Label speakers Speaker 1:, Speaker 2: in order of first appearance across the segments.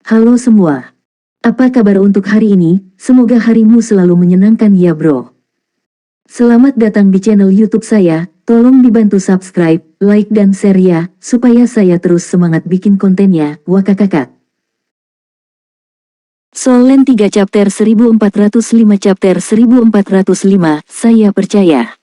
Speaker 1: Halo semua. Apa kabar untuk hari ini? Semoga harimu selalu menyenangkan ya bro. Selamat datang di channel YouTube saya. Tolong dibantu subscribe, like dan share ya, supaya saya terus semangat bikin kontennya. Wakakakak. Solen 3 chapter 1405 chapter 1405, saya percaya.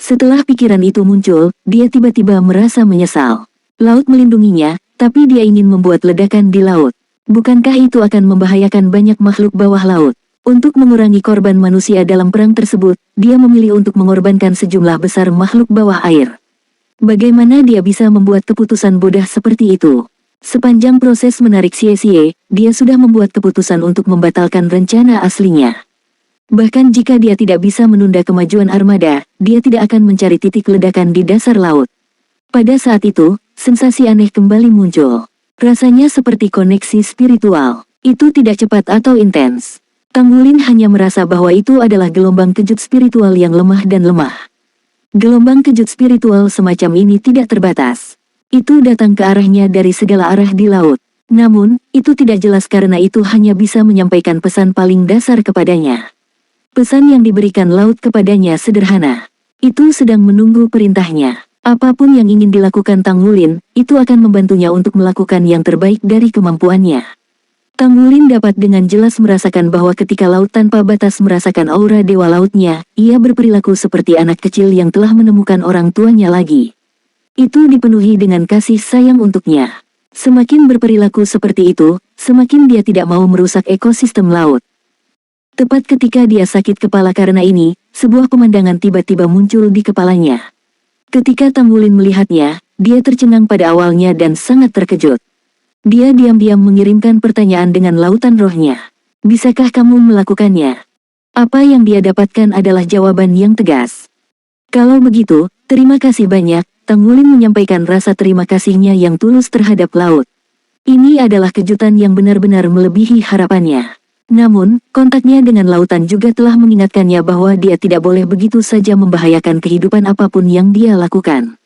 Speaker 1: Setelah pikiran itu muncul, dia tiba-tiba merasa menyesal. Laut melindunginya, tapi dia ingin membuat ledakan di laut. Bukankah itu akan membahayakan banyak makhluk bawah laut? Untuk mengurangi korban manusia dalam perang tersebut, dia memilih untuk mengorbankan sejumlah besar makhluk bawah air. Bagaimana dia bisa membuat keputusan bodoh seperti itu? Sepanjang proses menarik Xie, dia sudah membuat keputusan untuk membatalkan rencana aslinya. Bahkan jika dia tidak bisa menunda kemajuan armada, dia tidak akan mencari titik ledakan di dasar laut. Pada saat itu, sensasi aneh kembali muncul. Rasanya seperti koneksi spiritual. Itu tidak cepat atau intens. Tanggulin hanya merasa bahwa itu adalah gelombang kejut spiritual yang lemah dan lemah. Gelombang kejut spiritual semacam ini tidak terbatas. Itu datang ke arahnya dari segala arah di laut. Namun, itu tidak jelas karena itu hanya bisa menyampaikan pesan paling dasar kepadanya. Pesan yang diberikan laut kepadanya sederhana. Itu sedang menunggu perintahnya. Apapun yang ingin dilakukan Tanggulin, itu akan membantunya untuk melakukan yang terbaik dari kemampuannya. Tanggulin dapat dengan jelas merasakan bahwa ketika laut tanpa batas merasakan aura dewa lautnya, ia berperilaku seperti anak kecil yang telah menemukan orang tuanya lagi. Itu dipenuhi dengan kasih sayang untuknya. Semakin berperilaku seperti itu, semakin dia tidak mau merusak ekosistem laut. Tepat ketika dia sakit kepala karena ini, sebuah pemandangan tiba-tiba muncul di kepalanya. Ketika Tanggulin melihatnya, dia tercengang pada awalnya dan sangat terkejut. Dia diam-diam mengirimkan pertanyaan dengan lautan rohnya. Bisakah kamu melakukannya? Apa yang dia dapatkan adalah jawaban yang tegas. Kalau begitu, terima kasih banyak. Tanggulin menyampaikan rasa terima kasihnya yang tulus terhadap laut. Ini adalah kejutan yang benar-benar melebihi harapannya. Namun, kontaknya dengan lautan juga telah mengingatkannya bahwa dia tidak boleh begitu saja membahayakan kehidupan apapun yang dia lakukan.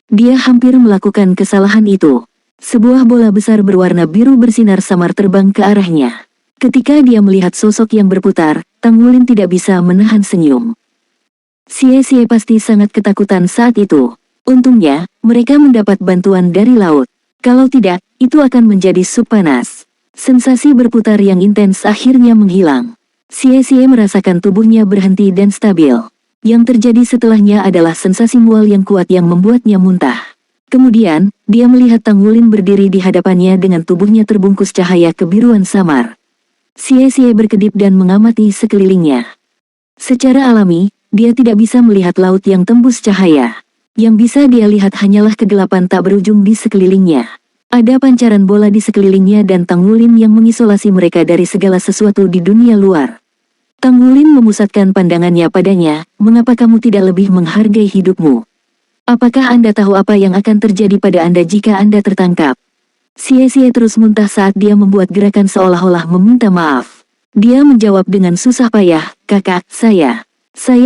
Speaker 1: Dia hampir melakukan kesalahan itu. Sebuah bola besar berwarna biru bersinar samar terbang ke arahnya. Ketika dia melihat sosok yang berputar, Tanggulin tidak bisa menahan senyum. Xie pasti sangat ketakutan saat itu. Untungnya, mereka mendapat bantuan dari laut. Kalau tidak, itu akan menjadi sup panas. Sensasi berputar yang intens akhirnya menghilang. Xie merasakan tubuhnya berhenti dan stabil. Yang terjadi setelahnya adalah sensasi mual yang kuat yang membuatnya muntah. Kemudian, dia melihat Tanggulin berdiri di hadapannya dengan tubuhnya terbungkus cahaya kebiruan samar. Xie berkedip dan mengamati sekelilingnya. Secara alami, dia tidak bisa melihat laut yang tembus cahaya. Yang bisa dia lihat hanyalah kegelapan tak berujung di sekelilingnya. Ada pancaran bola di sekelilingnya dan Tanggulin yang mengisolasi mereka dari segala sesuatu di dunia luar. Tanggulin memusatkan pandangannya padanya, mengapa kamu tidak lebih menghargai hidupmu? Apakah Anda tahu apa yang akan terjadi pada Anda jika Anda tertangkap? Xie terus muntah saat dia membuat gerakan seolah-olah meminta maaf. Dia menjawab dengan susah payah, kakak, saya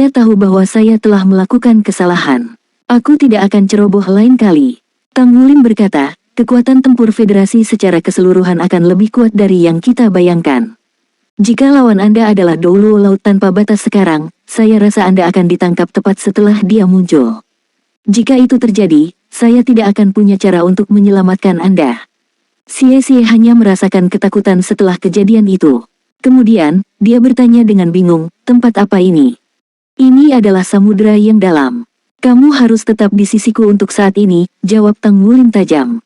Speaker 1: tahu bahwa saya telah melakukan kesalahan. Aku tidak akan ceroboh lain kali. Tanggulin berkata, kekuatan tempur federasi secara keseluruhan akan lebih kuat dari yang kita bayangkan. Jika lawan Anda adalah Douluo Laut tanpa batas sekarang, saya rasa Anda akan ditangkap tepat setelah dia muncul. Jika itu terjadi, saya tidak akan punya cara untuk menyelamatkan Anda. Xie hanya merasakan ketakutan setelah kejadian itu. Kemudian, dia bertanya dengan bingung, tempat apa ini? Ini adalah samudera yang dalam. Kamu harus tetap di sisiku untuk saat ini, jawab Tanggulin tajam.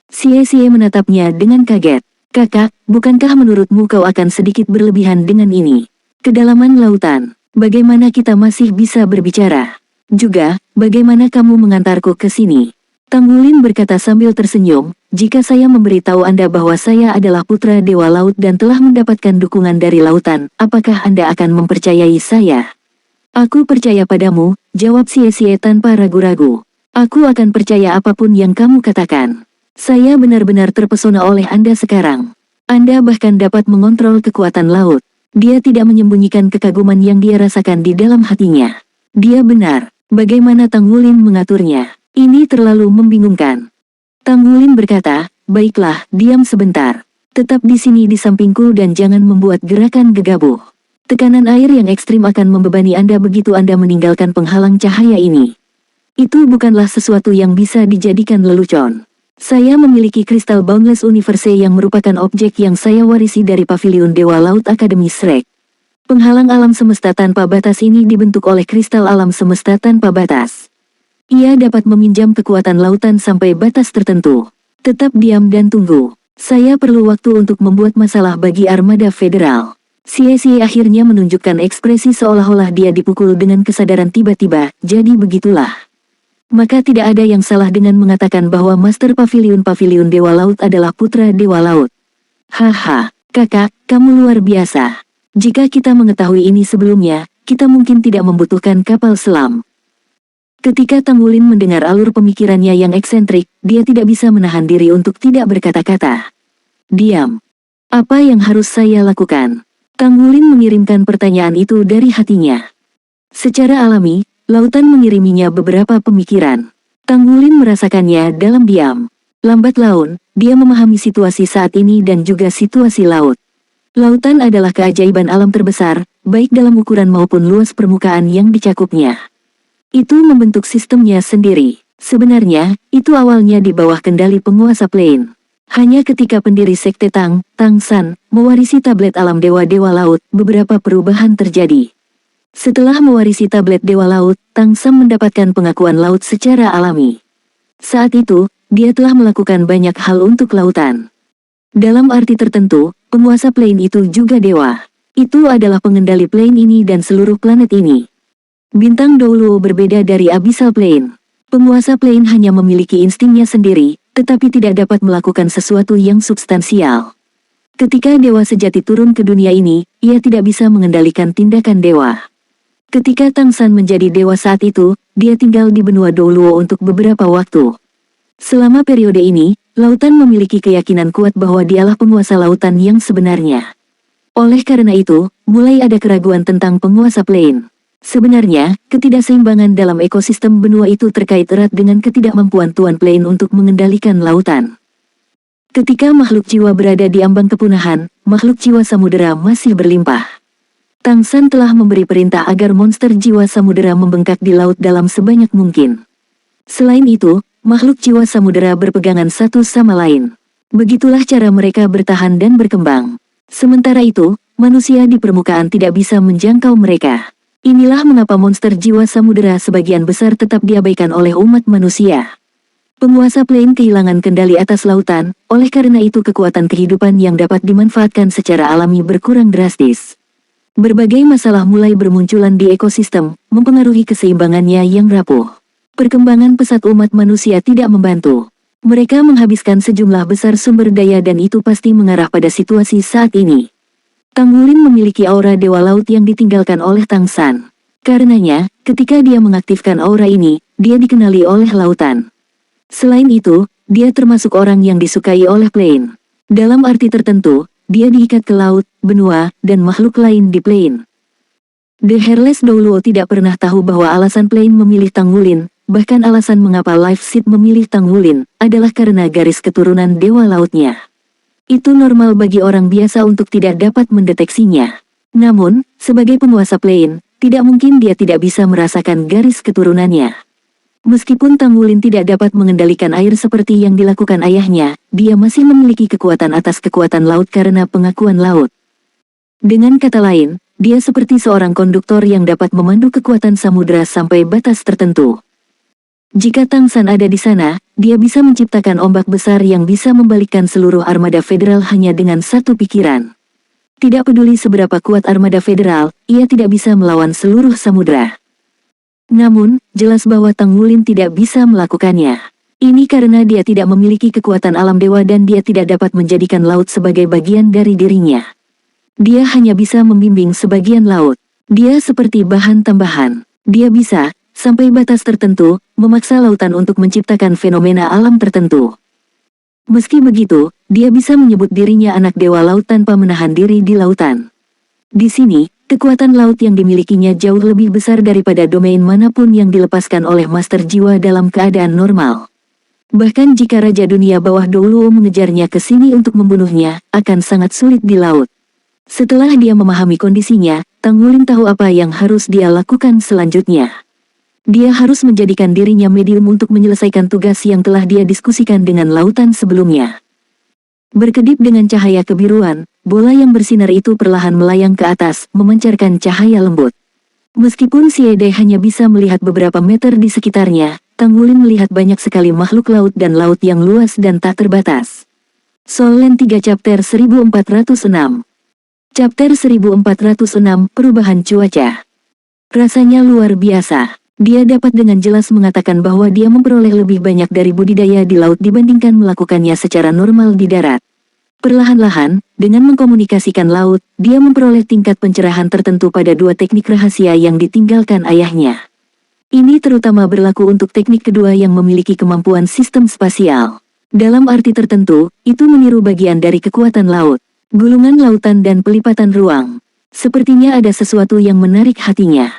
Speaker 1: Xie menatapnya dengan kaget. Kakak, bukankah menurutmu kau akan sedikit berlebihan dengan ini? Kedalaman lautan, bagaimana kita masih bisa berbicara? Juga, bagaimana kamu mengantarku ke sini? Tanggulin berkata sambil tersenyum, jika saya memberitahu Anda bahwa saya adalah putra Dewa Laut dan telah mendapatkan dukungan dari lautan, apakah Anda akan mempercayai saya? Aku percaya padamu, jawab Xie tanpa ragu-ragu. Aku akan percaya apapun yang kamu katakan. Saya benar-benar terpesona oleh Anda sekarang. Anda bahkan dapat mengontrol kekuatan laut. Dia tidak menyembunyikan kekaguman yang dia rasakan di dalam hatinya. Dia benar. Bagaimana Tanggulin mengaturnya? Ini terlalu membingungkan. Tanggulin berkata, baiklah, diam sebentar. Tetap di sini di sampingku dan jangan membuat gerakan gegabah. Tekanan air yang ekstrim akan membebani Anda begitu Anda meninggalkan penghalang cahaya ini. Itu bukanlah sesuatu yang bisa dijadikan lelucon. Saya memiliki kristal Boundless Universe yang merupakan objek yang saya warisi dari Paviliun Dewa Laut Akademi Shrek. Penghalang alam semesta tanpa batas ini dibentuk oleh kristal alam semesta tanpa batas. Ia dapat meminjam kekuatan lautan sampai batas tertentu. Tetap diam dan tunggu. Saya perlu waktu untuk membuat masalah bagi armada federal. CSI akhirnya menunjukkan ekspresi seolah-olah dia dipukul dengan kesadaran tiba-tiba, jadi begitulah. Maka tidak ada yang salah dengan mengatakan bahwa Master Paviliun Dewa Laut adalah putra Dewa Laut. Haha, kakak, kamu luar biasa. Jika kita mengetahui ini sebelumnya, kita mungkin tidak membutuhkan kapal selam. Ketika Tanggulin mendengar alur pemikirannya yang eksentrik, dia tidak bisa menahan diri untuk tidak berkata-kata. Diam. Apa yang harus saya lakukan? Tanggulin mengirimkan pertanyaan itu dari hatinya. Secara alami, lautan mengiriminya beberapa pemikiran. Tanggulin merasakannya dalam diam. Lambat laun, dia memahami situasi saat ini dan juga situasi laut. Lautan adalah keajaiban alam terbesar, baik dalam ukuran maupun luas permukaan yang dicakupnya. Itu membentuk sistemnya sendiri. Sebenarnya, itu awalnya di bawah kendali penguasa Plain. Hanya ketika pendiri Sekte Tang San, mewarisi tablet alam Dewa-Dewa Laut, beberapa perubahan terjadi. Setelah mewarisi tablet Dewa Laut, Tang San mendapatkan pengakuan laut secara alami. Saat itu, dia telah melakukan banyak hal untuk lautan. Dalam arti tertentu, penguasa Plain itu juga dewa. Itu adalah pengendali Plain ini dan seluruh planet ini. Bintang Douluo berbeda dari Abyssal Plain. Penguasa Plain hanya memiliki instingnya sendiri, tetapi tidak dapat melakukan sesuatu yang substansial. Ketika dewa sejati turun ke dunia ini, ia tidak bisa mengendalikan tindakan dewa. Ketika Tang San menjadi dewa saat itu, dia tinggal di benua Douluo untuk beberapa waktu. Selama periode ini, lautan memiliki keyakinan kuat bahwa dialah penguasa lautan yang sebenarnya. Oleh karena itu, mulai ada keraguan tentang penguasa Plain. Sebenarnya, ketidakseimbangan dalam ekosistem benua itu terkait erat dengan ketidakmampuan Tuan Plain untuk mengendalikan lautan. Ketika makhluk jiwa berada di ambang kepunahan, makhluk jiwa samudera masih berlimpah. Tang San telah memberi perintah agar monster jiwa samudera membengkak di laut dalam sebanyak mungkin. Selain itu, makhluk jiwa samudera berpegangan satu sama lain. Begitulah cara mereka bertahan dan berkembang. Sementara itu, manusia di permukaan tidak bisa menjangkau mereka. Inilah mengapa monster jiwa samudera sebagian besar tetap diabaikan oleh umat manusia. Penguasa Plain kehilangan kendali atas lautan, oleh karena itu kekuatan kehidupan yang dapat dimanfaatkan secara alami berkurang drastis. Berbagai masalah mulai bermunculan di ekosistem, mempengaruhi keseimbangannya yang rapuh. Perkembangan pesat umat manusia tidak membantu. Mereka menghabiskan sejumlah besar sumber daya dan itu pasti mengarah pada situasi saat ini. Tanggulin memiliki aura Dewa Laut yang ditinggalkan oleh Tang San. Karenanya, ketika dia mengaktifkan aura ini, dia dikenali oleh lautan. Selain itu, dia termasuk orang yang disukai oleh Plain. Dalam arti tertentu, dia diikat ke laut, benua, dan makhluk lain di Plain. The Hairless Douluo tidak pernah tahu bahwa alasan Plain memilih Tanggulin, bahkan alasan mengapa Life Seed memilih Tanggulin, adalah karena garis keturunan Dewa Lautnya. Itu normal bagi orang biasa untuk tidak dapat mendeteksinya. Namun, sebagai penguasa Plain, tidak mungkin dia tidak bisa merasakan garis keturunannya. Meskipun Tanggulin tidak dapat mengendalikan air seperti yang dilakukan ayahnya, dia masih memiliki kekuatan atas kekuatan laut karena pengakuan laut. Dengan kata lain, dia seperti seorang konduktor yang dapat memandu kekuatan samudera sampai batas tertentu. Jika Tang San ada di sana, dia bisa menciptakan ombak besar yang bisa membalikkan seluruh armada federal hanya dengan satu pikiran. Tidak peduli seberapa kuat armada federal, ia tidak bisa melawan seluruh samudera. Namun, jelas bahwa Tanggulin tidak bisa melakukannya. Ini karena dia tidak memiliki kekuatan alam dewa dan dia tidak dapat menjadikan laut sebagai bagian dari dirinya. Dia hanya bisa membimbing sebagian laut. Dia seperti bahan tambahan. Dia bisa, sampai batas tertentu, memaksa lautan untuk menciptakan fenomena alam tertentu. Meski begitu, dia bisa menyebut dirinya anak dewa laut tanpa menahan diri di lautan. Di sini, kekuatan laut yang dimilikinya jauh lebih besar daripada domain manapun yang dilepaskan oleh master jiwa dalam keadaan normal. Bahkan jika Raja Dunia Bawah Douluo mengejarnya ke sini untuk membunuhnya, akan sangat sulit di laut. Setelah dia memahami kondisinya, Tang Wulin tahu apa yang harus dia lakukan selanjutnya. Dia harus menjadikan dirinya medium untuk menyelesaikan tugas yang telah dia diskusikan dengan lautan sebelumnya. Berkedip dengan cahaya kebiruan, bola yang bersinar itu perlahan melayang ke atas, memancarkan cahaya lembut. Meskipun Siede hanya bisa melihat beberapa meter di sekitarnya, Tang Wulin melihat banyak sekali makhluk laut dan laut yang luas dan tak terbatas. Soul Land 3 Chapter 1406. Chapter 1406 Perubahan Cuaca. Rasanya luar biasa. Dia dapat dengan jelas mengatakan bahwa dia memperoleh lebih banyak dari budidaya di laut dibandingkan melakukannya secara normal di darat. Perlahan-lahan, dengan mengkomunikasikan laut, dia memperoleh tingkat pencerahan tertentu pada dua teknik rahasia yang ditinggalkan ayahnya. Ini terutama berlaku untuk teknik kedua yang memiliki kemampuan sistem spasial. Dalam arti tertentu, itu meniru bagian dari kekuatan laut, gulungan lautan dan pelipatan ruang. Sepertinya ada sesuatu yang menarik hatinya.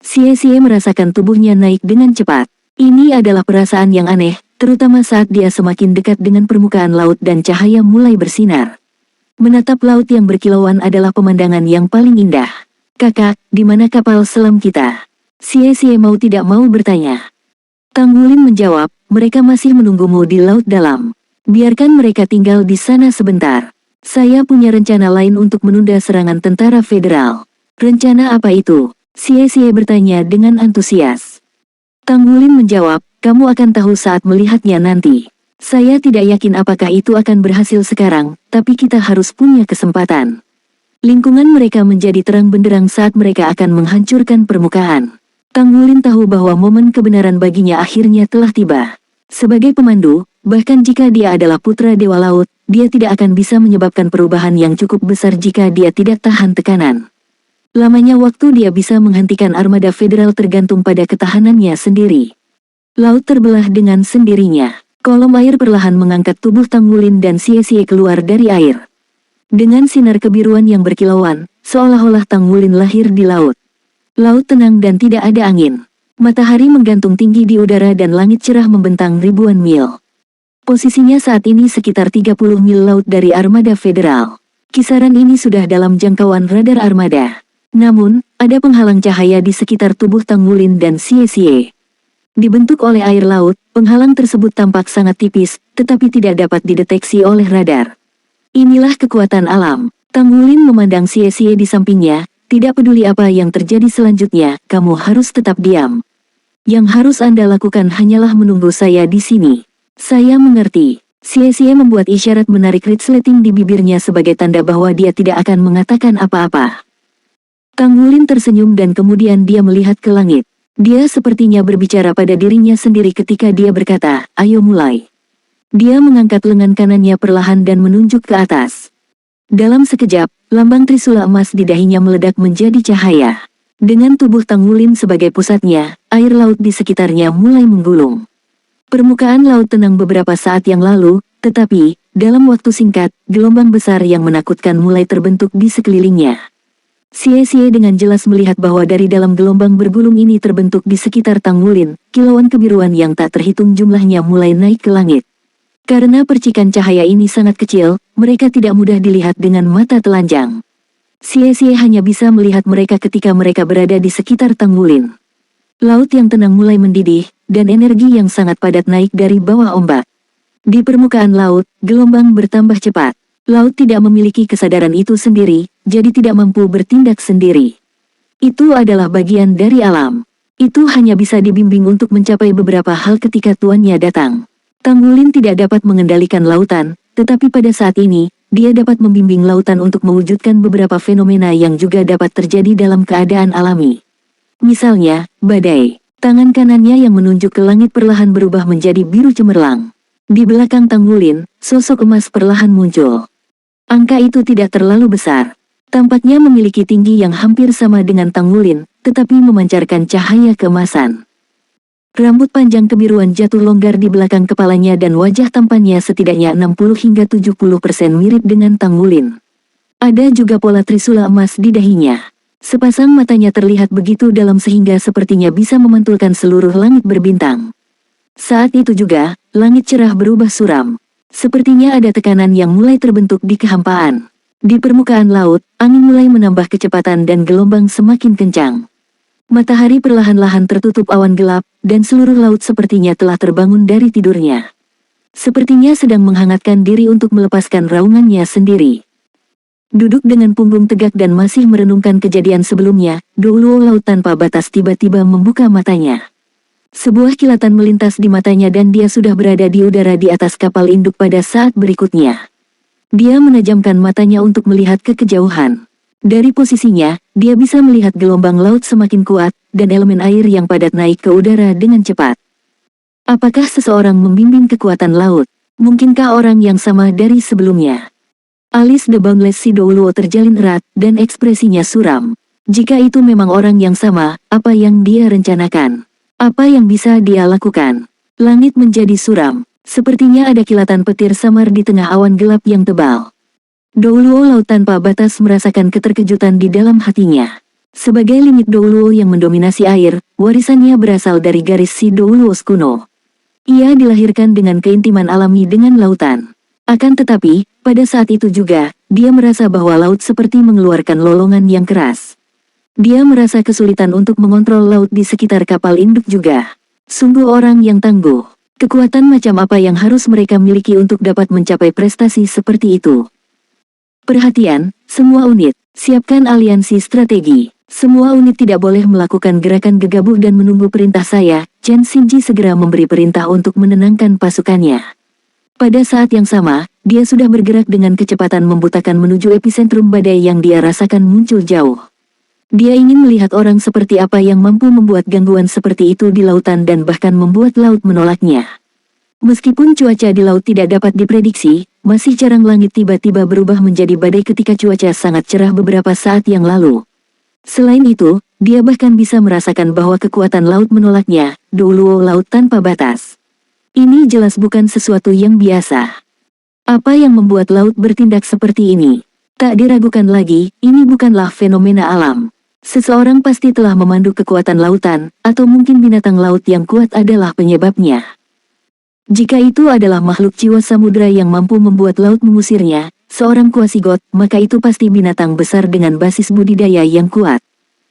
Speaker 1: Xie merasakan tubuhnya naik dengan cepat. Ini adalah perasaan yang aneh, terutama saat dia semakin dekat dengan permukaan laut dan cahaya mulai bersinar. Menatap laut yang berkilauan adalah pemandangan yang paling indah. Kakak, di mana kapal selam kita? Xie mau tidak mau bertanya. Tang Wulin menjawab, mereka masih menunggumu di laut dalam. Biarkan mereka tinggal di sana sebentar. Saya punya rencana lain untuk menunda serangan tentara federal. Rencana apa itu? Xie bertanya dengan antusias. Tang Wulin menjawab, kamu akan tahu saat melihatnya nanti. Saya tidak yakin apakah itu akan berhasil sekarang, tapi kita harus punya kesempatan. Lingkungan mereka menjadi terang benderang saat mereka akan menghancurkan permukaan. Tang Wulin tahu bahwa momen kebenaran baginya akhirnya telah tiba. Sebagai pemandu, bahkan jika dia adalah putra Dewa Laut, dia tidak akan bisa menyebabkan perubahan yang cukup besar jika dia tidak tahan tekanan. Lamanya waktu dia bisa menghentikan armada federal tergantung pada ketahanannya sendiri. Laut terbelah dengan sendirinya. Kolom air perlahan mengangkat tubuh Tang Wulin dan Xie keluar dari air. Dengan sinar kebiruan yang berkilauan, seolah-olah Tang Wulin lahir di laut. Laut tenang dan tidak ada angin. Matahari menggantung tinggi di udara dan langit cerah membentang ribuan mil. Posisinya saat ini sekitar 30 mil laut dari armada federal. Kisaran ini sudah dalam jangkauan radar armada. Namun, ada penghalang cahaya di sekitar tubuh Tang Wulin dan Xie. Dibentuk oleh air laut, penghalang tersebut tampak sangat tipis, tetapi tidak dapat dideteksi oleh radar. Inilah kekuatan alam. Tang Wulin memandang Xie di sampingnya, tidak peduli apa yang terjadi selanjutnya, kamu harus tetap diam. Yang harus Anda lakukan hanyalah menunggu saya di sini. Saya mengerti. Xie membuat isyarat menarik resleting di bibirnya sebagai tanda bahwa dia tidak akan mengatakan apa-apa. Tang Wulin tersenyum dan kemudian dia melihat ke langit. Dia sepertinya berbicara pada dirinya sendiri ketika dia berkata, ayo mulai. Dia mengangkat lengan kanannya perlahan dan menunjuk ke atas. Dalam sekejap, lambang trisula emas di dahinya meledak menjadi cahaya. Dengan tubuh Tang Wulin sebagai pusatnya, air laut di sekitarnya mulai menggulung. Permukaan laut tenang beberapa saat yang lalu, tetapi, dalam waktu singkat, gelombang besar yang menakutkan mulai terbentuk di sekelilingnya. Xie dengan jelas melihat bahwa dari dalam gelombang bergulung ini terbentuk di sekitar Tang Wulin, kilauan kebiruan yang tak terhitung jumlahnya mulai naik ke langit. Karena percikan cahaya ini sangat kecil, mereka tidak mudah dilihat dengan mata telanjang. Xie hanya bisa melihat mereka ketika mereka berada di sekitar Tang Wulin. Laut yang tenang mulai mendidih, dan energi yang sangat padat naik dari bawah ombak. Di permukaan laut, gelombang bertambah cepat. Laut tidak memiliki kesadaran itu sendiri, jadi tidak mampu bertindak sendiri. Itu adalah bagian dari alam. Itu hanya bisa dibimbing untuk mencapai beberapa hal ketika tuannya datang. Tang Wulin tidak dapat mengendalikan lautan, tetapi pada saat ini, dia dapat membimbing lautan untuk mewujudkan beberapa fenomena yang juga dapat terjadi dalam keadaan alami. Misalnya, badai. Tangan kanannya yang menunjuk ke langit perlahan berubah menjadi biru cemerlang. Di belakang Tang Wulin, sosok emas perlahan muncul. Angka itu tidak terlalu besar. Tampaknya memiliki tinggi yang hampir sama dengan Tang Wulin, tetapi memancarkan cahaya keemasan. Rambut panjang kebiruan jatuh longgar di belakang kepalanya dan wajah tampannya setidaknya 60 hingga 70% mirip dengan Tang Wulin. Ada juga pola trisula emas di dahinya. Sepasang matanya terlihat begitu dalam sehingga sepertinya bisa memantulkan seluruh langit berbintang. Saat itu juga, langit cerah berubah suram. Sepertinya ada tekanan yang mulai terbentuk di kehampaan. Di permukaan laut, angin mulai menambah kecepatan dan gelombang semakin kencang. Matahari perlahan-lahan tertutup awan gelap, dan seluruh laut sepertinya telah terbangun dari tidurnya. Sepertinya sedang menghangatkan diri untuk melepaskan raungannya sendiri. Duduk dengan punggung tegak dan masih merenungkan kejadian sebelumnya, Douluo Laut Tanpa Batas tiba-tiba membuka matanya. Sebuah kilatan melintas di matanya dan dia sudah berada di udara di atas kapal induk pada saat berikutnya. Dia menajamkan matanya untuk melihat ke kejauhan. Dari posisinya, dia bisa melihat gelombang laut semakin kuat, dan elemen air yang padat naik ke udara dengan cepat. Apakah seseorang membimbing kekuatan laut? Mungkinkah orang yang sama dari sebelumnya? Alis The Boundless si Douluo terjalin erat, dan ekspresinya suram. Jika itu memang orang yang sama, apa yang dia rencanakan? Apa yang bisa dia lakukan? Langit menjadi suram. Sepertinya ada kilatan petir samar di tengah awan gelap yang tebal. Douluo Laut Tanpa Batas merasakan keterkejutan di dalam hatinya. Sebagai limit Douluo yang mendominasi air, warisannya berasal dari garis si Douluo kuno. Ia dilahirkan dengan keintiman alami dengan lautan. Akan tetapi, pada saat itu juga, dia merasa bahwa laut seperti mengeluarkan lolongan yang keras. Dia merasa kesulitan untuk mengontrol laut di sekitar kapal induk juga. Sungguh orang yang tangguh. Kekuatan macam apa yang harus mereka miliki untuk dapat mencapai prestasi seperti itu? Perhatian, semua unit, siapkan aliansi strategi. Semua unit tidak boleh melakukan gerakan gegabah dan menunggu perintah saya. Chen Xinji segera memberi perintah untuk menenangkan pasukannya. Pada saat yang sama, dia sudah bergerak dengan kecepatan membutakan menuju epicentrum badai yang dia rasakan muncul jauh. Dia ingin melihat orang seperti apa yang mampu membuat gangguan seperti itu di lautan dan bahkan membuat laut menolaknya. Meskipun cuaca di laut tidak dapat diprediksi, masih jarang langit tiba-tiba berubah menjadi badai ketika cuaca sangat cerah beberapa saat yang lalu. Selain itu, dia bahkan bisa merasakan bahwa kekuatan laut menolaknya, Douluo Laut Tanpa Batas. Ini jelas bukan sesuatu yang biasa. Apa yang membuat laut bertindak seperti ini? Tak diragukan lagi, ini bukanlah fenomena alam. Seseorang pasti telah memandu kekuatan lautan, atau mungkin binatang laut yang kuat adalah penyebabnya. Jika itu adalah makhluk jiwa samudra yang mampu membuat laut mengusirnya, seorang kuasigot, maka itu pasti binatang besar dengan basis budidaya yang kuat.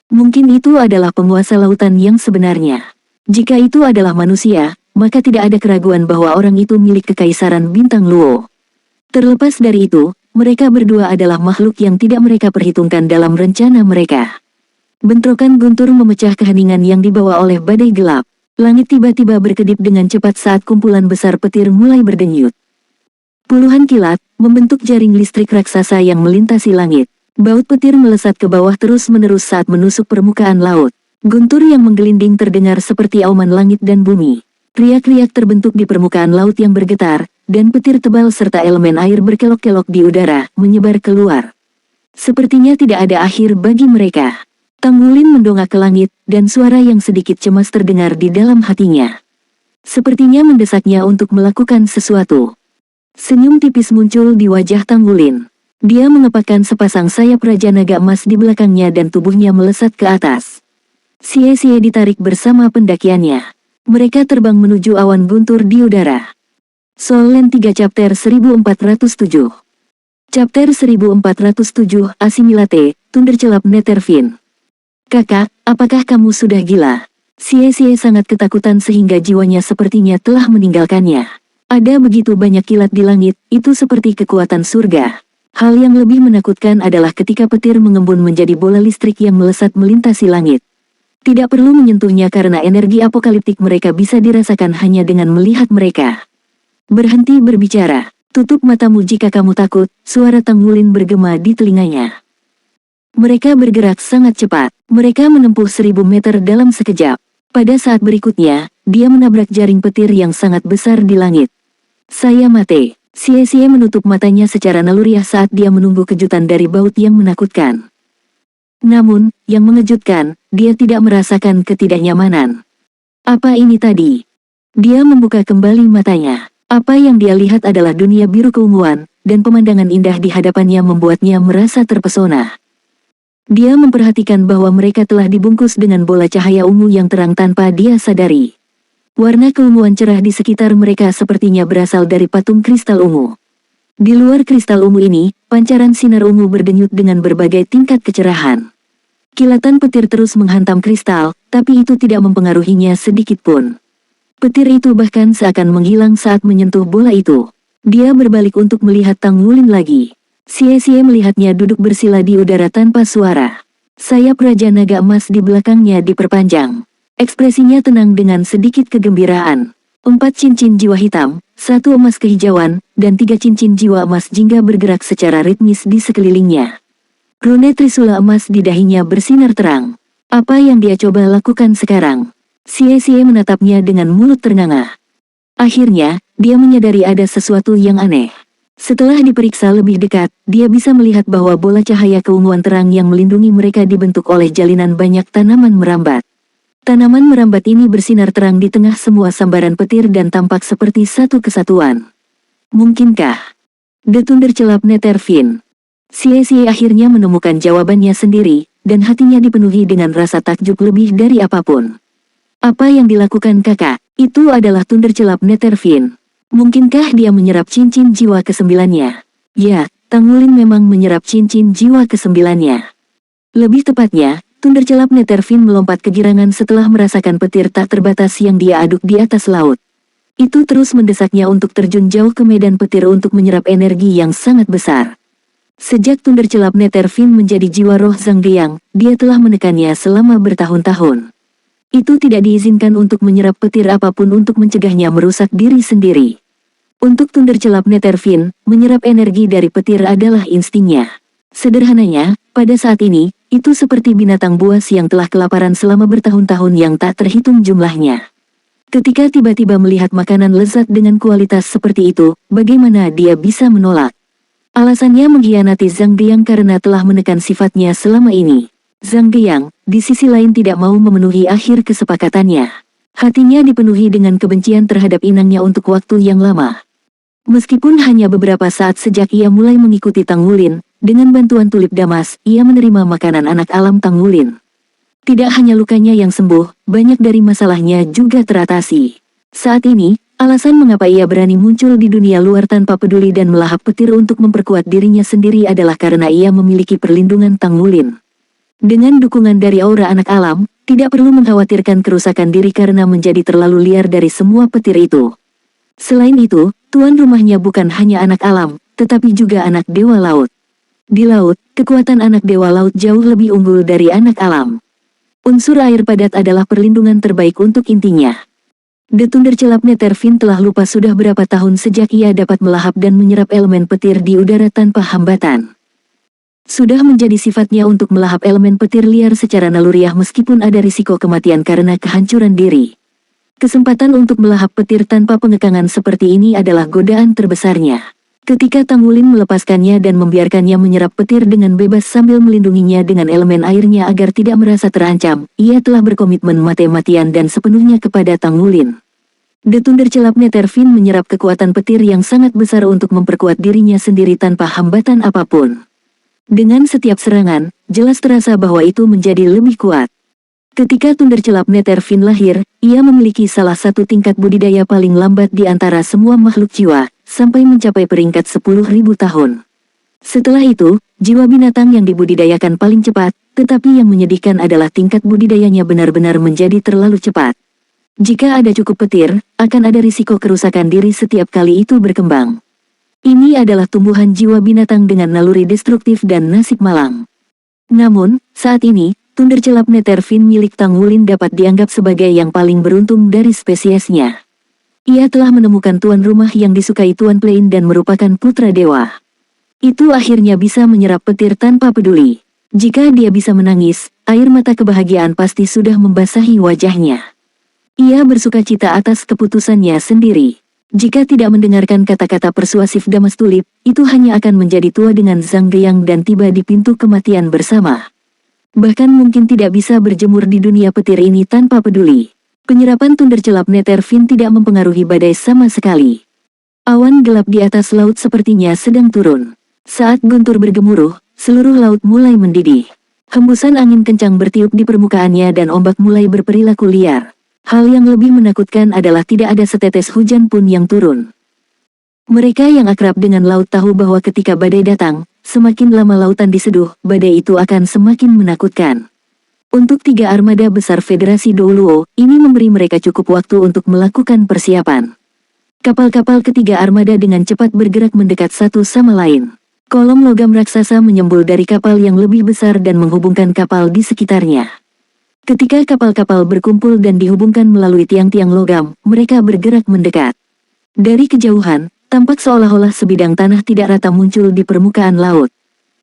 Speaker 1: Mungkin itu adalah penguasa lautan yang sebenarnya. Jika itu adalah manusia, maka tidak ada keraguan bahwa orang itu milik kekaisaran bintang Luo. Terlepas dari itu, mereka berdua adalah makhluk yang tidak mereka perhitungkan dalam rencana mereka. Bentrokan guntur memecah keheningan yang dibawa oleh badai gelap. Langit tiba-tiba berkedip dengan cepat saat kumpulan besar petir mulai berdenyut. Puluhan kilat membentuk jaring listrik raksasa yang melintasi langit. Baut petir melesat ke bawah terus-menerus saat menusuk permukaan laut. Guntur yang menggelinding terdengar seperti auman langit dan bumi. Riak-riak terbentuk di permukaan laut yang bergetar, dan petir tebal serta elemen air berkelok-kelok di udara, menyebar keluar. Sepertinya tidak ada akhir bagi mereka. Tanggulin mendongak ke langit, dan suara yang sedikit cemas terdengar di dalam hatinya. Sepertinya mendesaknya untuk melakukan sesuatu. Senyum tipis muncul di wajah Tanggulin. Dia mengepakkan sepasang sayap Raja Naga Emas di belakangnya dan tubuhnya melesat ke atas. Sie-sie ditarik bersama pendakiannya. Mereka terbang menuju awan guntur di udara. Soul Land 3 Chapter 1407. Chapter 1407 Asimilate, Thundercelap Netherfin. Kakak, apakah kamu sudah gila? Sie-sie sangat ketakutan sehingga jiwanya sepertinya telah meninggalkannya. Ada begitu banyak kilat di langit, itu seperti kekuatan surga. Hal yang lebih menakutkan adalah ketika petir mengembun menjadi bola listrik yang melesat melintasi langit. Tidak perlu menyentuhnya karena energi apokaliptik mereka bisa dirasakan hanya dengan melihat mereka. Berhenti berbicara. Tutup matamu jika kamu takut, suara Tanggulin bergema di telinganya. Mereka bergerak sangat cepat. Mereka menempuh 1000 meter dalam sekejap. Pada saat berikutnya, dia menabrak jaring petir yang sangat besar di langit. Saya mati. Sie-sie menutup matanya secara naluriah saat dia menunggu kejutan dari baut yang menakutkan. Namun, yang mengejutkan, dia tidak merasakan ketidaknyamanan. Apa ini tadi? Dia membuka kembali matanya. Apa yang dia lihat adalah dunia biru keunguan, dan pemandangan indah di hadapannya membuatnya merasa terpesona. Dia memperhatikan bahwa mereka telah dibungkus dengan bola cahaya ungu yang terang tanpa dia sadari. Warna keunguan cerah di sekitar mereka sepertinya berasal dari patung kristal ungu. Di luar kristal ungu ini, pancaran sinar ungu berdenyut dengan berbagai tingkat kecerahan. Kilatan petir terus menghantam kristal, tapi itu tidak mempengaruhinya sedikit pun. Petir itu bahkan seakan menghilang saat menyentuh bola itu. Dia berbalik untuk melihat Tang Wulin lagi. Xie melihatnya duduk bersila di udara tanpa suara. Sayap Raja Naga Emas di belakangnya diperpanjang. Ekspresinya tenang dengan sedikit kegembiraan. 4 cincin jiwa hitam, 1 emas kehijauan, dan 3 cincin jiwa emas jingga bergerak secara ritmis di sekelilingnya. Rune Trisula emas di dahinya bersinar terang. Apa yang dia coba lakukan sekarang? Xie menatapnya dengan mulut ternganga. Akhirnya, dia menyadari ada sesuatu yang aneh. Setelah diperiksa lebih dekat, dia bisa melihat bahwa bola cahaya keunguan terang yang melindungi mereka dibentuk oleh jalinan banyak tanaman merambat. Tanaman merambat ini bersinar terang di tengah semua sambaran petir dan tampak seperti satu kesatuan. Mungkinkah? The Thunder Celap Netherfin. Xie akhirnya menemukan jawabannya sendiri, dan hatinya dipenuhi dengan rasa takjub lebih dari apapun. Apa yang dilakukan kakak? Itu adalah Thunder Celap Netherfin. Mungkinkah dia menyerap cincin jiwa ke-9-nya? Ya, Tang Wulin memang menyerap cincin jiwa ke-9-nya. Lebih tepatnya, Thunder Celap Netherfin melompat kegirangan setelah merasakan petir tak terbatas yang dia aduk di atas laut. Itu terus mendesaknya untuk terjun jauh ke medan petir untuk menyerap energi yang sangat besar. Sejak Thunder Celap Netherfin menjadi jiwa roh Zhangdiang, dia telah menekannya selama bertahun-tahun. Itu tidak diizinkan untuk menyerap petir apapun untuk mencegahnya merusak diri sendiri. Untuk Thunder Celap Netherfin, menyerap energi dari petir adalah instingnya. Sederhananya, pada saat ini, itu seperti binatang buas yang telah kelaparan selama bertahun-tahun yang tak terhitung jumlahnya. Ketika tiba-tiba melihat makanan lezat dengan kualitas seperti itu, bagaimana dia bisa menolak? Alasannya mengkhianati Zhangdiang karena telah menekan sifatnya selama ini. Zhangdiang, di sisi lain tidak mau memenuhi akhir kesepakatannya. Hatinya dipenuhi dengan kebencian terhadap inangnya untuk waktu yang lama. Meskipun hanya beberapa saat sejak ia mulai mengikuti Tang Wulin, dengan bantuan tulip damas, ia menerima makanan anak alam Tang Wulin. Tidak hanya lukanya yang sembuh, banyak dari masalahnya juga teratasi. Saat ini, alasan mengapa ia berani muncul di dunia luar tanpa peduli dan melahap petir untuk memperkuat dirinya sendiri adalah karena ia memiliki perlindungan Tang Wulin. Dengan dukungan dari aura anak alam, tidak perlu mengkhawatirkan kerusakan diri karena menjadi terlalu liar dari semua petir itu. Selain itu, tuan rumahnya bukan hanya anak alam, tetapi juga anak dewa laut. Di laut, kekuatan anak dewa laut jauh lebih unggul dari anak alam. Unsur air padat adalah perlindungan terbaik untuk intinya. The Thunder Celap Netherfin telah lupa sudah berapa tahun sejak ia dapat melahap dan menyerap elemen petir di udara tanpa hambatan. Sudah menjadi sifatnya untuk melahap elemen petir liar secara naluriah meskipun ada risiko kematian karena kehancuran diri. Kesempatan untuk melahap petir tanpa pengekangan seperti ini adalah godaan terbesarnya. Ketika Tang Wulin melepaskannya dan membiarkannya menyerap petir dengan bebas sambil melindunginya dengan elemen airnya agar tidak merasa terancam, ia telah berkomitmen mati-matian dan sepenuhnya kepada Tang Wulin. The Thunder Celap Netherfin menyerap kekuatan petir yang sangat besar untuk memperkuat dirinya sendiri tanpa hambatan apapun. Dengan setiap serangan, jelas terasa bahwa itu menjadi lebih kuat. Ketika Thunder Celap Netherfin lahir, ia memiliki salah satu tingkat budidaya paling lambat di antara semua makhluk jiwa, sampai mencapai peringkat 10.000 tahun. Setelah itu, jiwa binatang yang dibudidayakan paling cepat, tetapi yang menyedihkan adalah tingkat budidayanya benar-benar menjadi terlalu cepat. Jika ada cukup petir, akan ada risiko kerusakan diri setiap kali itu berkembang. Ini adalah tumbuhan jiwa binatang dengan naluri destruktif dan nasib malang. Namun, saat ini, Thunder Celap Netherfin milik Tang Wulin dapat dianggap sebagai yang paling beruntung dari spesiesnya. Ia telah menemukan tuan rumah yang disukai Tuan Plain dan merupakan putra dewa. Itu akhirnya bisa menyerap petir tanpa peduli. Jika dia bisa menangis, air mata kebahagiaan pasti sudah membasahi wajahnya. Ia bersukacita atas keputusannya sendiri. Jika tidak mendengarkan kata-kata persuasif Damas Tulip, itu hanya akan menjadi tua dengan Zhangdiang dan tiba di pintu kematian bersama. Bahkan mungkin tidak bisa berjemur di dunia petir ini tanpa peduli. Penyerapan Thunder Celap Netherfin tidak mempengaruhi badai sama sekali. Awan gelap di atas laut sepertinya sedang turun. Saat guntur bergemuruh, seluruh laut mulai mendidih. Hembusan angin kencang bertiup di permukaannya dan ombak mulai berperilaku liar. Hal yang lebih menakutkan adalah tidak ada setetes hujan pun yang turun. Mereka yang akrab dengan laut tahu bahwa ketika badai datang, semakin lama lautan diseduh, badai itu akan semakin menakutkan. Untuk 3 armada besar Federasi Douluo, ini memberi mereka cukup waktu untuk melakukan persiapan. Kapal-kapal ketiga armada dengan cepat bergerak mendekat satu sama lain. Kolom logam raksasa menyembul dari kapal yang lebih besar dan menghubungkan kapal di sekitarnya. Ketika kapal-kapal berkumpul dan dihubungkan melalui tiang-tiang logam, mereka bergerak mendekat. Dari kejauhan, tampak seolah-olah sebidang tanah tidak rata muncul di permukaan laut.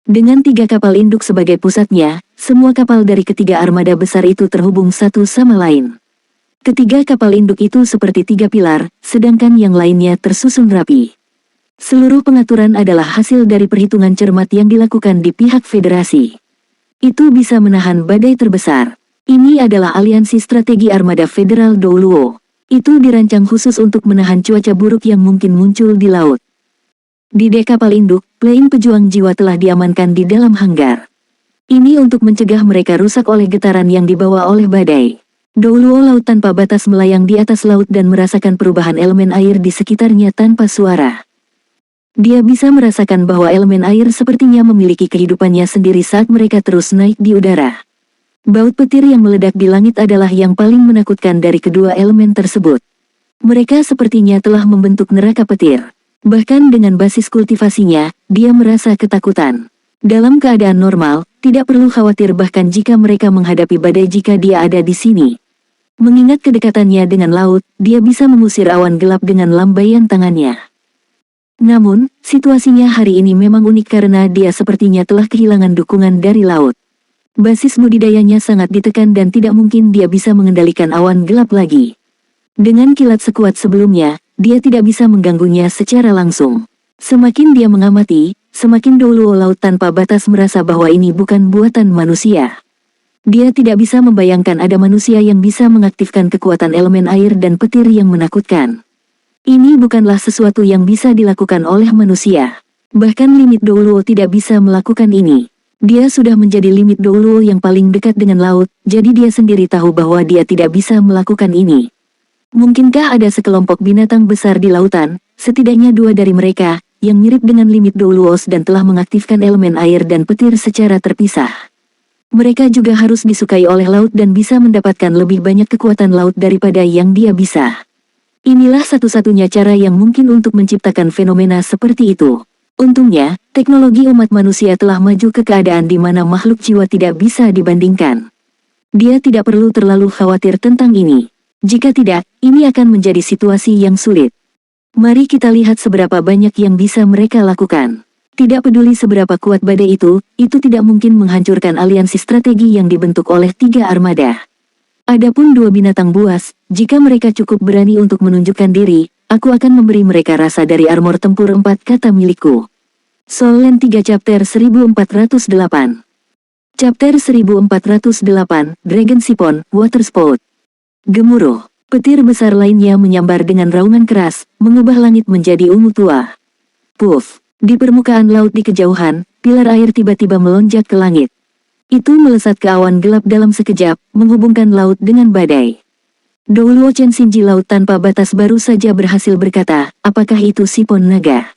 Speaker 1: Dengan 3 kapal induk sebagai pusatnya, semua kapal dari ketiga armada besar itu terhubung satu sama lain. Ketiga kapal induk itu seperti 3 pilar, sedangkan yang lainnya tersusun rapi. Seluruh pengaturan adalah hasil dari perhitungan cermat yang dilakukan di pihak federasi. Itu bisa menahan badai terbesar. Ini adalah aliansi strategi armada federal Douluo. Itu dirancang khusus untuk menahan cuaca buruk yang mungkin muncul di laut. Di dek kapal induk, plane pejuang jiwa telah diamankan di dalam hanggar. Ini untuk mencegah mereka rusak oleh getaran yang dibawa oleh badai. Douluo laut tanpa batas melayang di atas laut dan merasakan perubahan elemen air di sekitarnya tanpa suara. Dia bisa merasakan bahwa elemen air sepertinya memiliki kehidupannya sendiri saat mereka terus naik di udara. Baut petir yang meledak di langit adalah yang paling menakutkan dari kedua elemen tersebut. Mereka sepertinya telah membentuk neraka petir. Bahkan dengan basis kultivasinya, dia merasa ketakutan. Dalam keadaan normal, tidak perlu khawatir bahkan jika mereka menghadapi badai jika dia ada di sini. Mengingat kedekatannya dengan laut, dia bisa mengusir awan gelap dengan lambaian tangannya. Namun, situasinya hari ini memang unik karena dia sepertinya telah kehilangan dukungan dari laut. Basis budidayanya sangat ditekan dan tidak mungkin dia bisa mengendalikan awan gelap lagi. Dengan kilat sekuat sebelumnya, dia tidak bisa mengganggunya secara langsung. Semakin dia mengamati, semakin Douluo laut tanpa batas merasa bahwa ini bukan buatan manusia. Dia tidak bisa membayangkan ada manusia yang bisa mengaktifkan kekuatan elemen air dan petir yang menakutkan. Ini bukanlah sesuatu yang bisa dilakukan oleh manusia. Bahkan limit Douluo tidak bisa melakukan ini. Dia sudah menjadi limit Douluo yang paling dekat dengan laut, jadi dia sendiri tahu bahwa dia tidak bisa melakukan ini. Mungkinkah ada sekelompok binatang besar di lautan, setidaknya 2 dari mereka, yang mirip dengan limit Douluos dan telah mengaktifkan elemen air dan petir secara terpisah. Mereka juga harus disukai oleh laut dan bisa mendapatkan lebih banyak kekuatan laut daripada yang dia bisa. Inilah satu-satunya cara yang mungkin untuk menciptakan fenomena seperti itu. Untungnya, teknologi umat manusia telah maju ke keadaan di mana makhluk jiwa tidak bisa dibandingkan. Dia tidak perlu terlalu khawatir tentang ini. Jika tidak, ini akan menjadi situasi yang sulit. Mari kita lihat seberapa banyak yang bisa mereka lakukan. Tidak peduli seberapa kuat badai itu tidak mungkin menghancurkan aliansi strategi yang dibentuk oleh 3 armada. Adapun 2 binatang buas, jika mereka cukup berani untuk menunjukkan diri, aku akan memberi mereka rasa dari armor tempur 4 kata milikku. Soul Land 3 Chapter 1408. Chapter 1408, Dragon Siphon, Water Spout. Gemuruh. Petir besar lainnya menyambar dengan raungan keras, mengubah langit menjadi ungu tua. Puff. Di permukaan laut di kejauhan, pilar air tiba-tiba melonjak ke langit. Itu melesat ke awan gelap dalam sekejap, menghubungkan laut dengan badai. Douluo Chen Shinji laut tanpa batas baru saja berhasil berkata, apakah itu sipon naga?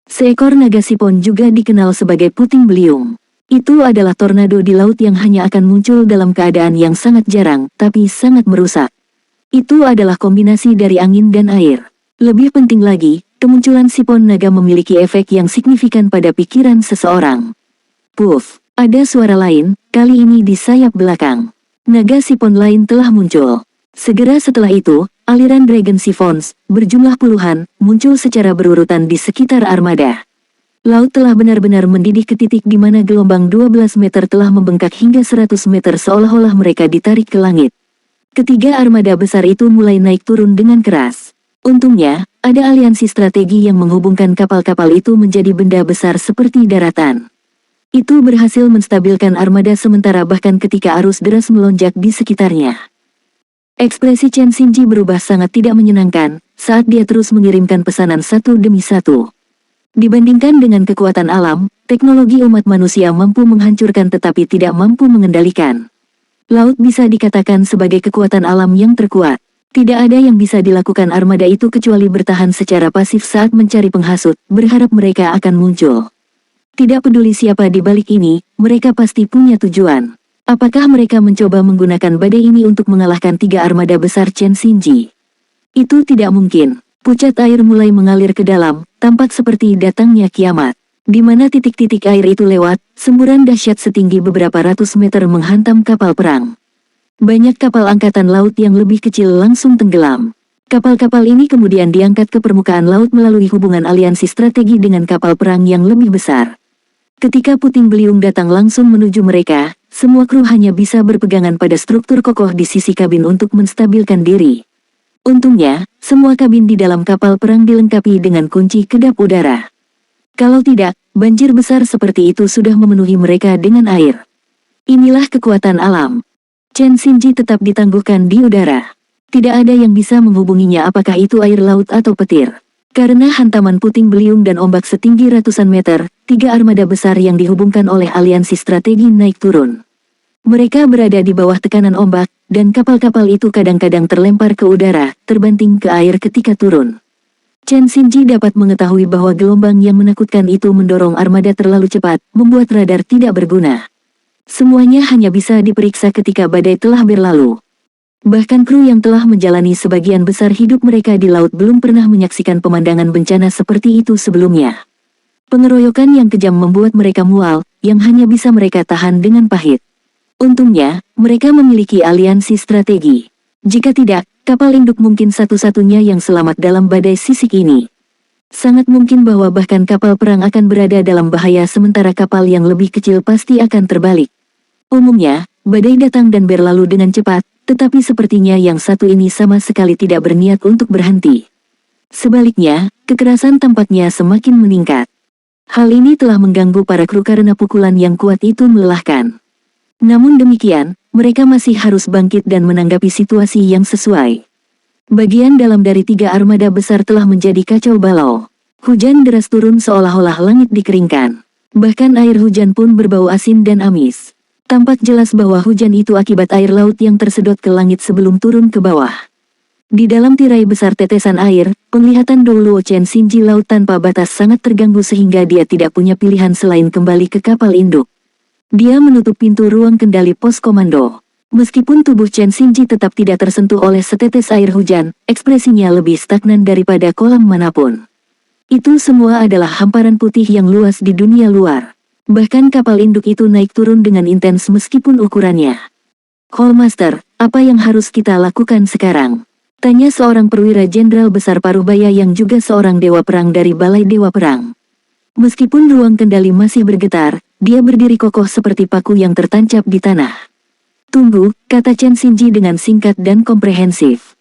Speaker 1: Seekor naga sipon juga dikenal sebagai puting beliung. Itu adalah tornado di laut yang hanya akan muncul dalam keadaan yang sangat jarang, tapi sangat merusak. Itu adalah kombinasi dari angin dan air. Lebih penting lagi, kemunculan sipon naga memiliki efek yang signifikan pada pikiran seseorang. Puff, ada suara lain, kali ini di sayap belakang. Naga sipon lain telah muncul. Segera setelah itu, aliran Dragon Siphons, berjumlah puluhan, muncul secara berurutan di sekitar armada. Laut telah benar-benar mendidih ke titik di mana gelombang 12 meter telah membengkak hingga 100 meter seolah-olah mereka ditarik ke langit. Ketiga armada besar itu mulai naik turun dengan keras. Untungnya, ada aliansi strategi yang menghubungkan kapal-kapal itu menjadi benda besar seperti daratan. Itu berhasil menstabilkan armada sementara bahkan ketika arus deras melonjak di sekitarnya. Ekspresi Chen Shinji berubah sangat tidak menyenangkan, saat dia terus mengirimkan pesanan satu demi satu. Dibandingkan dengan kekuatan alam, teknologi umat manusia mampu menghancurkan tetapi tidak mampu mengendalikan. Laut bisa dikatakan sebagai kekuatan alam yang terkuat. Tidak ada yang bisa dilakukan armada itu kecuali bertahan secara pasif saat mencari penghasut, berharap mereka akan muncul. Tidak peduli siapa di balik ini, mereka pasti punya tujuan. Apakah mereka mencoba menggunakan badai ini untuk mengalahkan 3 armada besar Chen Xinji? Itu tidak mungkin. Pucat air mulai mengalir ke dalam, tampak seperti datangnya kiamat. Di mana titik-titik air itu lewat, semburan dahsyat setinggi beberapa ratus meter menghantam kapal perang. Banyak kapal angkatan laut yang lebih kecil langsung tenggelam. Kapal-kapal ini kemudian diangkat ke permukaan laut melalui hubungan aliansi strategi dengan kapal perang yang lebih besar. Ketika puting beliung datang langsung menuju mereka, semua kru hanya bisa berpegangan pada struktur kokoh di sisi kabin untuk menstabilkan diri. Untungnya, semua kabin di dalam kapal perang dilengkapi dengan kunci kedap udara. Kalau tidak, banjir besar seperti itu sudah memenuhi mereka dengan air. Inilah kekuatan alam. Chen Xinji tetap ditangguhkan di udara. Tidak ada yang bisa menghubunginya, apakah itu air laut atau petir. Karena hantaman puting beliung dan ombak setinggi ratusan meter, 3 armada besar yang dihubungkan oleh aliansi strategi naik turun. Mereka berada di bawah tekanan ombak, dan kapal-kapal itu kadang-kadang terlempar ke udara, terbanting ke air ketika turun. Chen Xinji dapat mengetahui bahwa gelombang yang menakutkan itu mendorong armada terlalu cepat, membuat radar tidak berguna. Semuanya hanya bisa diperiksa ketika badai telah berlalu. Bahkan kru yang telah menjalani sebagian besar hidup mereka di laut belum pernah menyaksikan pemandangan bencana seperti itu sebelumnya. Pengeroyokan yang kejam membuat mereka mual, yang hanya bisa mereka tahan dengan pahit. Untungnya, mereka memiliki aliansi strategi. Jika tidak, kapal induk mungkin satu-satunya yang selamat dalam badai sisik ini. Sangat mungkin bahwa bahkan kapal perang akan berada dalam bahaya sementara kapal yang lebih kecil pasti akan terbalik. Umumnya, badai datang dan berlalu dengan cepat, tetapi sepertinya yang satu ini sama sekali tidak berniat untuk berhenti. Sebaliknya, kekerasan tampaknya semakin meningkat. Hal ini telah mengganggu para kru karena pukulan yang kuat itu melelahkan. Namun demikian, mereka masih harus bangkit dan menanggapi situasi yang sesuai. Bagian dalam dari 3 armada besar telah menjadi kacau balau. Hujan deras turun seolah-olah langit dikeringkan. Bahkan air hujan pun berbau asin dan amis. Tampak jelas bahwa hujan itu akibat air laut yang tersedot ke langit sebelum turun ke bawah. Di dalam tirai besar tetesan air, penglihatan Doulo Chen Xinji laut tanpa batas sangat terganggu sehingga dia tidak punya pilihan selain kembali ke kapal induk. Dia menutup pintu ruang kendali pos komando. Meskipun tubuh Chen Xinji tetap tidak tersentuh oleh setetes air hujan, ekspresinya lebih stagnan daripada kolam manapun. Itu semua adalah hamparan putih yang luas di dunia luar. Bahkan kapal induk itu naik turun dengan intens meskipun ukurannya. "Hallmaster, apa yang harus kita lakukan sekarang?" tanya seorang perwira jenderal besar Parubaya yang juga seorang dewa perang dari Balai Dewa Perang. Meskipun ruang kendali masih bergetar, dia berdiri kokoh seperti paku yang tertancap di tanah. "Tunggu," kata Chen Xinji dengan singkat dan komprehensif.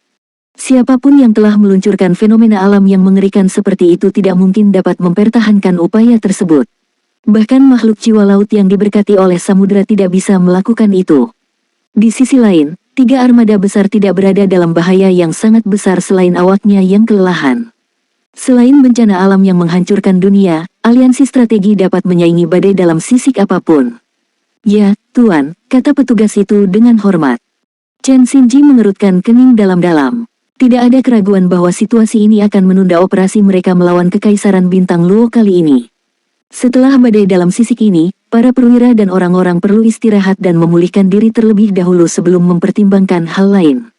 Speaker 1: Siapapun yang telah meluncurkan fenomena alam yang mengerikan seperti itu tidak mungkin dapat mempertahankan upaya tersebut. Bahkan makhluk jiwa laut yang diberkati oleh samudera tidak bisa melakukan itu. Di sisi lain, 3 armada besar tidak berada dalam bahaya yang sangat besar selain awaknya yang kelelahan. Selain bencana alam yang menghancurkan dunia, aliansi strategi dapat menyaingi badai dalam sisik apapun. "Ya, Tuan," kata petugas itu dengan hormat. Chen Xinji mengerutkan kening dalam-dalam. Tidak ada keraguan bahwa situasi ini akan menunda operasi mereka melawan Kekaisaran Bintang Luo kali ini. Setelah badai dalam sisik ini, para perwira dan orang-orang perlu istirahat dan memulihkan diri terlebih dahulu sebelum mempertimbangkan hal lain.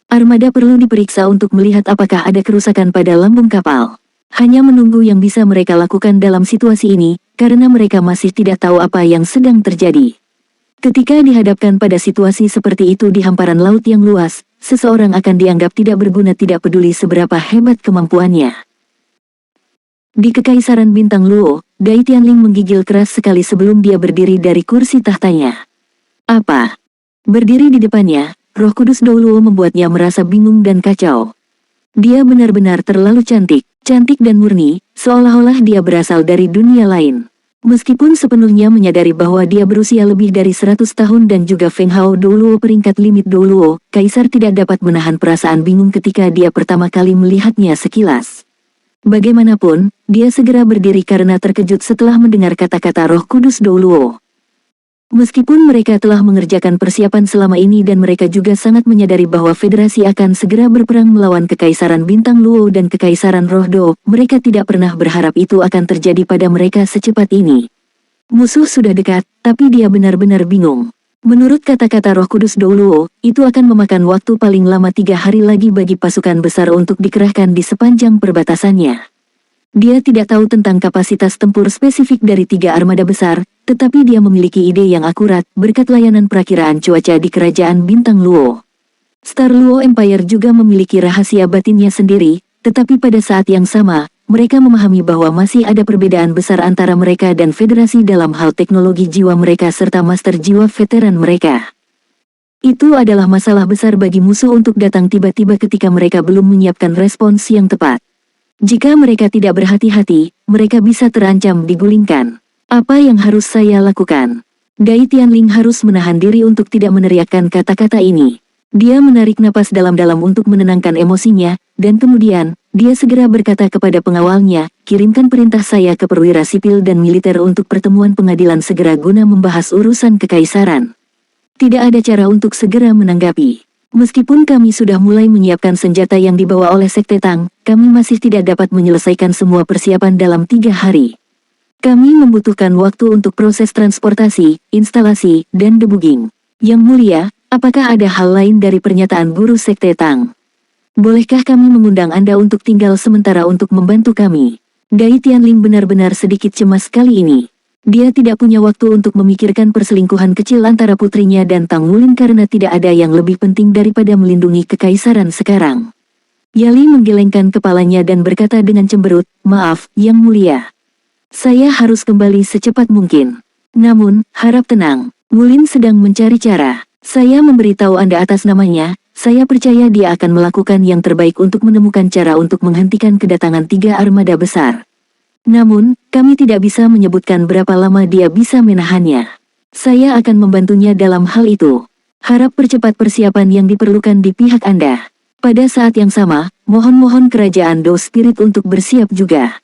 Speaker 1: Armada perlu diperiksa untuk melihat apakah ada kerusakan pada lambung kapal. Hanya menunggu yang bisa mereka lakukan dalam situasi ini, karena mereka masih tidak tahu apa yang sedang terjadi. Ketika dihadapkan pada situasi seperti itu di hamparan laut yang luas, seseorang akan dianggap tidak berguna tidak peduli seberapa hebat kemampuannya. Di Kekaisaran Bintang Luo, Dai Tianling menggigil keras sekali sebelum dia berdiri dari kursi tahtanya. Apa? Berdiri di depannya, Roh Kudus Doulo membuatnya merasa bingung dan kacau. Dia benar-benar terlalu cantik, cantik dan murni, seolah-olah dia berasal dari dunia lain. Meskipun sepenuhnya menyadari bahwa dia berusia lebih dari 100 tahun dan juga Feng Hao Doulo peringkat limit Doulo, Kaisar tidak dapat menahan perasaan bingung ketika dia pertama kali melihatnya sekilas. Bagaimanapun, dia segera berdiri karena terkejut setelah mendengar kata-kata Roh Kudus Doulo. Meskipun mereka telah mengerjakan persiapan selama ini dan mereka juga sangat menyadari bahwa federasi akan segera berperang melawan Kekaisaran Bintang Luo dan Kekaisaran Roh Do, mereka tidak pernah berharap itu akan terjadi pada mereka secepat ini. Musuh sudah dekat, tapi dia benar-benar bingung. Menurut kata-kata Roh Kudus Do Luo, itu akan memakan waktu paling lama 3 hari lagi bagi pasukan besar untuk dikerahkan di sepanjang perbatasannya. Dia tidak tahu tentang kapasitas tempur spesifik dari 3 armada besar, tetapi dia memiliki ide yang akurat berkat layanan perakiraan cuaca di Kerajaan Bintang Luo. Star Luo Empire juga memiliki rahasia batinnya sendiri, tetapi pada saat yang sama, mereka memahami bahwa masih ada perbedaan besar antara mereka dan federasi dalam hal teknologi jiwa mereka serta master jiwa veteran mereka. Itu adalah masalah besar bagi musuh untuk datang tiba-tiba ketika mereka belum menyiapkan respons yang tepat. Jika mereka tidak berhati-hati, mereka bisa terancam digulingkan. Apa yang harus saya lakukan? Dai Tianling harus menahan diri untuk tidak meneriakkan kata-kata ini. Dia menarik napas dalam-dalam untuk menenangkan emosinya, dan kemudian, dia segera berkata kepada pengawalnya, kirimkan perintah saya ke perwira sipil dan militer untuk pertemuan pengadilan segera guna membahas urusan kekaisaran. Tidak ada cara untuk segera menanggapi. Meskipun kami sudah mulai menyiapkan senjata yang dibawa oleh Sekte Tang, kami masih tidak dapat menyelesaikan semua persiapan dalam 3 hari. Kami membutuhkan waktu untuk proses transportasi, instalasi, dan debugging. Yang Mulia, apakah ada hal lain dari pernyataan guru Sekte Tang? Bolehkah kami mengundang Anda untuk tinggal sementara untuk membantu kami? Dai Tianling benar-benar sedikit cemas kali ini. Dia tidak punya waktu untuk memikirkan perselingkuhan kecil antara putrinya dan Tang Wulin karena tidak ada yang lebih penting daripada melindungi kekaisaran sekarang. Yali menggelengkan kepalanya dan berkata dengan cemberut, maaf, Yang Mulia. Saya harus kembali secepat mungkin. Namun, harap tenang. Wulin sedang mencari cara. Saya memberitahu Anda atas namanya, saya percaya dia akan melakukan yang terbaik untuk menemukan cara untuk menghentikan kedatangan 3 armada besar. Namun, kami tidak bisa menyebutkan berapa lama dia bisa menahannya. Saya akan membantunya dalam hal itu. Harap percepat persiapan yang diperlukan di pihak Anda. Pada saat yang sama, mohon-mohon kerajaan Do Spirit untuk bersiap juga.